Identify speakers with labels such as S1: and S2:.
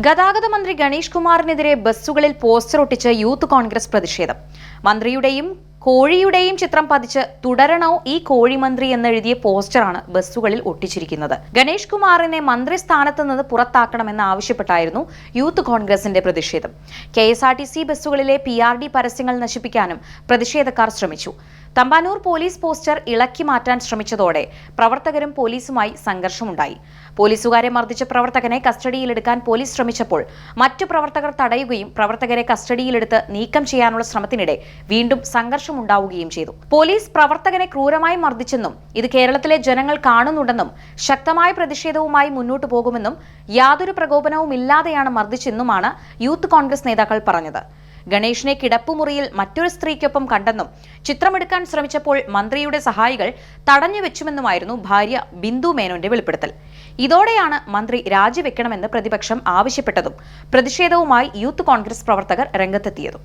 S1: ഗതാഗത മന്ത്രി ഗണേഷ് കുമാറിനെതിരെ ബസ്സുകളിൽ പോസ്റ്റർ ഒട്ടിച്ച് യൂത്ത് കോൺഗ്രസ് പ്രതിഷേധം. മന്ത്രിയുടെയും കോഴിയുടെയും ചിത്രം പതിച്ച് തുടരണോ ഈ കോഴിമന്ത്രി എന്നെഴുതിയ പോസ്റ്ററാണ് ബസ്സുകളിൽ ഒട്ടിച്ചിരിക്കുന്നത്. ഗണേഷ് കുമാറിനെ മന്ത്രിസ്ഥാനത്ത് നിന്ന് പുറത്താക്കണമെന്ന് ആവശ്യപ്പെട്ടായിരുന്നു യൂത്ത് കോൺഗ്രസിന്റെ പ്രതിഷേധം. KSRTC ബസ്സുകളിലെ PRD പരസ്യങ്ങൾ നശിപ്പിക്കാനും പ്രതിഷേധക്കാർ ശ്രമിച്ചു. തമ്പാനൂർ പോലീസ് പോസ്റ്റർ ഇളക്കി മാറ്റാൻ ശ്രമിച്ചതോടെ പ്രവർത്തകരും പോലീസുമായി സംഘർഷമുണ്ടായി. പോലീസുകാരെ മർദ്ദിച്ച പ്രവർത്തകനെ കസ്റ്റഡിയിലെടുക്കാൻ പോലീസ് ശ്രമിച്ചപ്പോൾ മറ്റു പ്രവർത്തകർ തടയുകയും പ്രവർത്തകരെ കസ്റ്റഡിയിലെടുത്ത് നീക്കം ചെയ്യാനുള്ള ശ്രമത്തിനിടെ വീണ്ടും സംഘർഷമുണ്ടാവുകയും ചെയ്തു. പോലീസ് പ്രവർത്തകനെ ക്രൂരമായി മർദ്ദിച്ചെന്നും ഇത് കേരളത്തിലെ ജനങ്ങൾ കാണുന്നുണ്ടെന്നും ശക്തമായ പ്രതിഷേധവുമായി മുന്നോട്ടു പോകുമെന്നും യാതൊരു പ്രകോപനവും ഇല്ലാതെയാണ് മർദ്ദിച്ചെന്നുമാണ് യൂത്ത് കോൺഗ്രസ് നേതാക്കൾ പറഞ്ഞത്. ഗണേഷിനെ കിടപ്പുമുറിയിൽ മറ്റൊരു സ്ത്രീക്കൊപ്പം കണ്ടെന്നും ചിത്രമെടുക്കാൻ ശ്രമിച്ചപ്പോൾ മന്ത്രിയുടെ സഹായികൾ തടഞ്ഞുവെച്ചുമെന്നുമായിരുന്നു ഭാര്യ ബിന്ദു മേനോന്റെ വെളിപ്പെടുത്തൽ. ഇതോടെയാണ് മന്ത്രി രാജിവെക്കണമെന്ന് പ്രതിപക്ഷം ആവശ്യപ്പെട്ടതും പ്രതിഷേധവുമായി യൂത്ത് കോൺഗ്രസ് പ്രവർത്തകർ രംഗത്തെത്തിയതും.